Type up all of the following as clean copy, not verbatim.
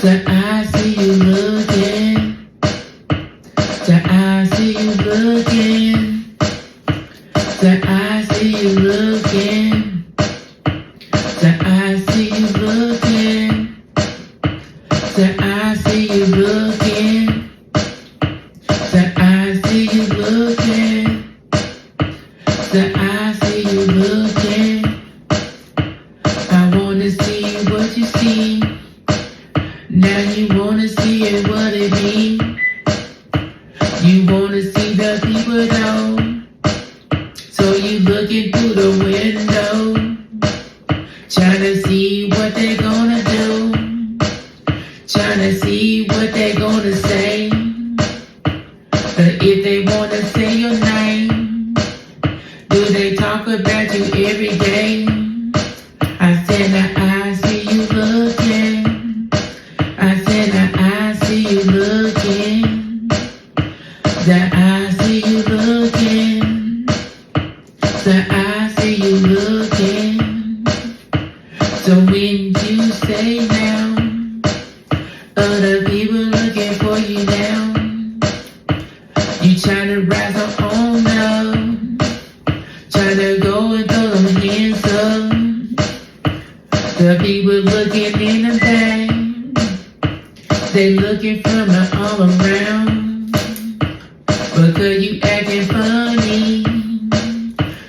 So I see you looking. So I see you looking. So I see you looking. So I see you looking. So I see you looking. So I see you looking. So I see you looking. I wanna see what you see. Now you wanna see it, what it mean. You wanna see the people though. So you looking through the window, trying to see what they gonna do, trying to see what they gonna say. But if they wanna say your name, do they talk about you every day? I said now I see you looking. I said now I see you looking. That I see you looking. That I see you looking. So when you say now, other people looking for you now. You tryna rise up on up, tryna go and throw them hands up. The people looking in the back, they looking from all around, because you acting funny.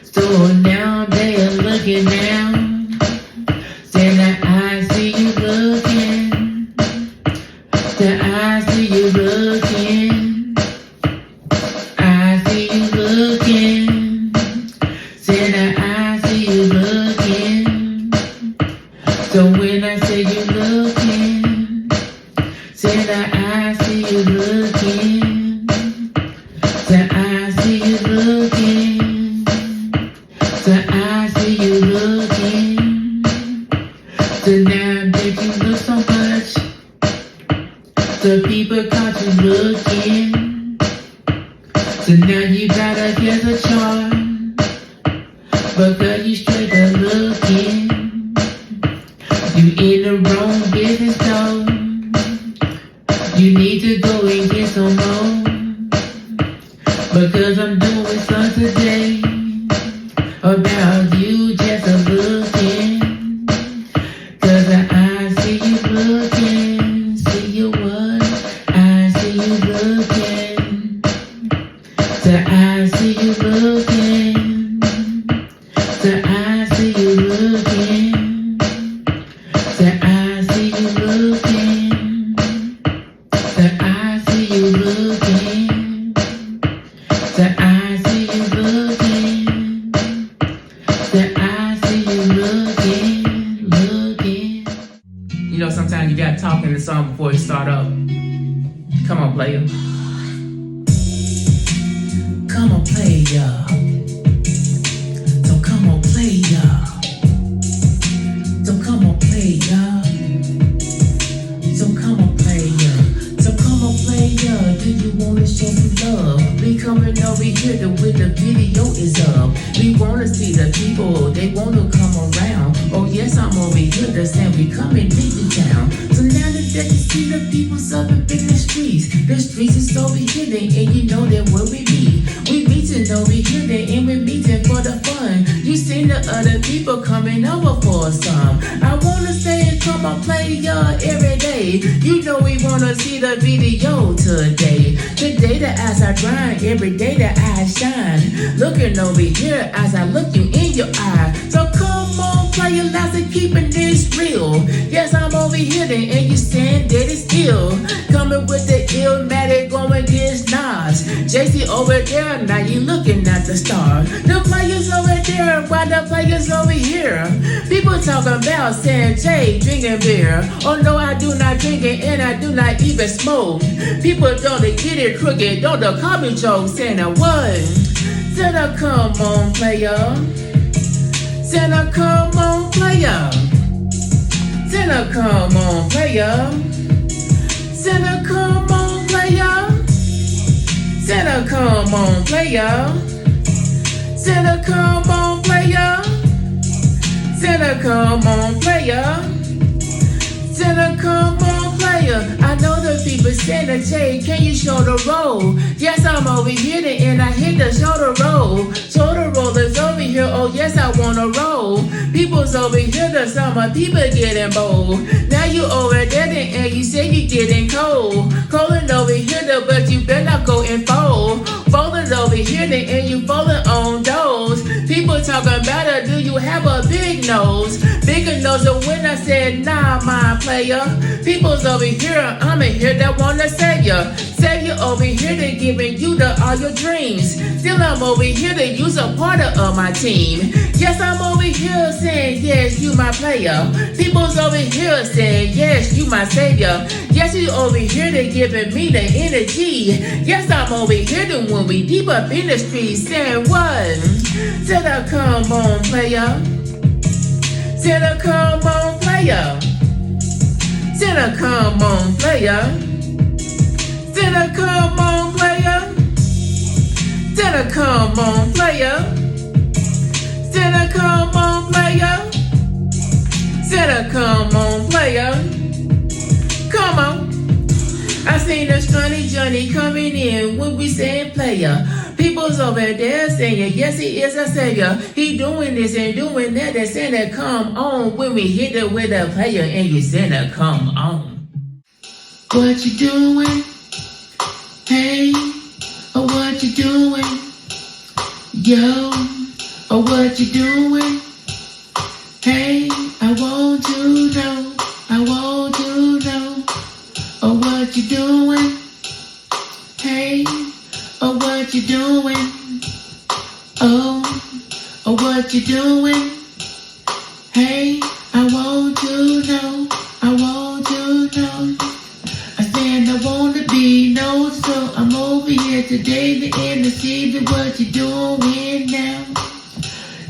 So now they are looking now, saying that I see you looking, that I see you looking, I see you looking, saying that I see you looking. So when I say you looking, say that I see you looking, that I see you looking, that I see you looking. So now that you look so much, the people caught you looking. So now you gotta get the charm, because you straight up looking. You in the wrong business though. You need to go and get some more, because I'm doing something today about you just a looking. Cause I see you looking. See you what? I see you looking. So I see you looking. So I see you looking. So I see you looking. So I see you looking. So I see you looking. So I see you looking, looking. You know, sometimes you gotta talk in the song before you start up. Come on, player. Come on, player. So come on, player. So come on, player. So come on, player. So come on, player. Do you wanna show some love? We coming over here to when the video is up. We wanna see the people, they wanna come around. Oh yes, I'm over here to say we coming into town. So now that you see the people up in the streets is so hidden, and you know that where we meet. We meeting over here, and we meeting for the fun. You seen the other people coming over for some. I wanna say come on, player every day. You know we wanna see the video today. Today the eyes are grind, every day the eyes shine. Looking over here as I look you in your eye. So come on, player, let's keeping this real. Yes, I'm over here and you stand dead still. Coming with the illmatic going against Nas. JC over there, now you looking at the star. The players over there, while the players over here. People talking about saying Jay drinking beer. Oh no, I do not drink it and I do not even smoke. People don't get it crooked, don't call me joke, saying a what? Santa, come on, player. Santa, come on, player. Santa, come on, player. Santa, come on, player. Santa, come on, player. Santa, come on, player. Santa, come on, player. Santa, come on, player. people send a check, can you shoulder roll? Yes, I'm over here and I hit the shoulder roll. Shoulder rollers over here, oh yes, I wanna roll. People's over here the summer, people getting bold. Now you over there and you say you getting cold. Cold over here, but you better not go and fold. Folded over here and you folding on those. People talking about it, do you have a big nose? Bigger nose than when I said, nah, my player. People's over here, I'm in here that wanna save ya. Save you over here, they giving you all your dreams. Still I'm over here to use a part of my team. Yes, I'm over here saying, yes, you my player. People's over here saying, yes, you my savior. Yes, you over here, they giving me the energy. Yes, I'm over here to when we deep up in the streets saying what? Till I come on, player. Till I come on, player. Till I come on, player. Till I come on, player. Till I come on, player. Till I come on, player. Till I come on, player. Come on. I seen a Johnny Johnny coming in when we said player. People's over there saying, yes, he is a savior. He doing this and doing that. They saying that come on when we hit it with a player and you saying that come on. What you doing? Hey, or what you doing? Yo, or what you doing? Hey, I want to know. I want to know. Or what you doing? Hey, or what you doing? Oh, or what you doing? Hey, I want to know. I want to know. I said I want to be known, so I'm over here today to end to see what you're doing now.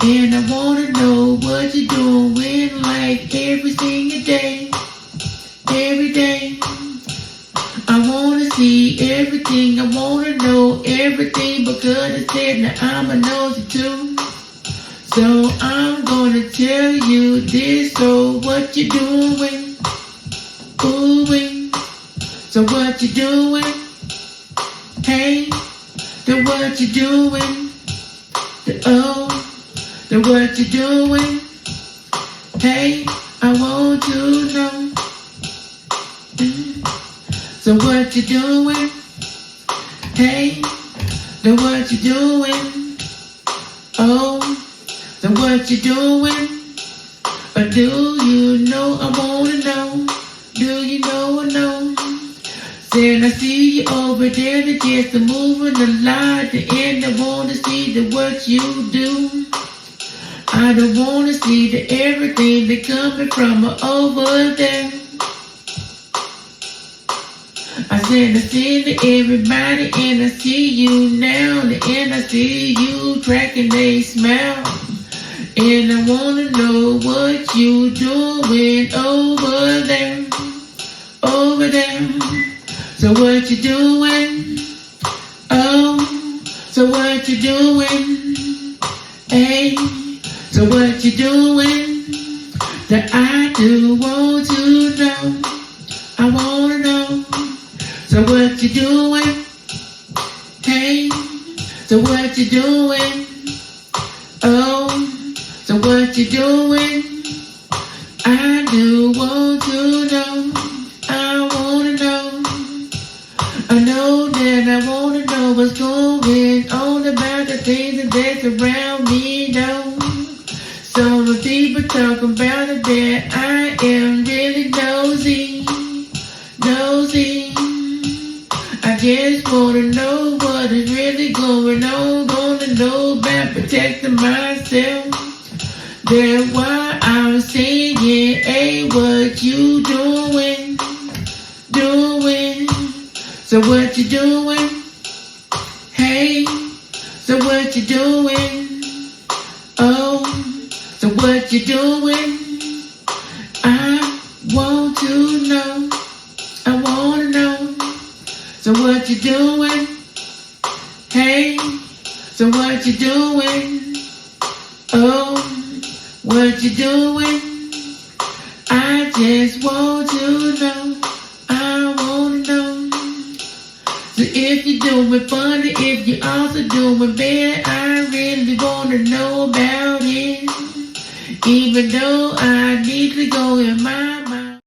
And I want to know what you're doing like every single day. Every day. I want to see everything, I want to know everything because I said that I'm a nosy too. So I'm going to tell you this, so what you doing? Ooh-wee. So what you doing? Hey, then what you doing? Then what you doing? Hey, I want to know. So what you doing? Hey, then what you doing? Oh, then what you doing? Or do you know I wanna know? Do you know I know? Said I see you over there, to just moving a lot, the end I wanna see what you do. I don't wanna see everything that coming from over there. I said I see everybody and I see you now, and I see you cracking a smile. And I wanna know what you doing over there, over there. So what you doing? Oh, so what you doing? Hey, so what you doing? That I do want to know, I wanna know. So what you doing? Hey, so what you doing? Oh, so what you doing? I do want to know, I wanna know. I know that I wanna know what's going on about the things that's around me now. So when people talk about it, that I am really nosy, nosy. I just wanna know what is really going on. Gonna know about protecting myself. That's why I'm saying, hey, what you doing? Doing? So what you doing? Hey, so what you doing? Oh, so what you doing? I want to know. I wanna know. So what you doing? Hey, so what you doing? Oh, what you doing? I just want to know. I wanna know. doing funny, if you also doing bad, I really wanna know about it. Even though I need to go in my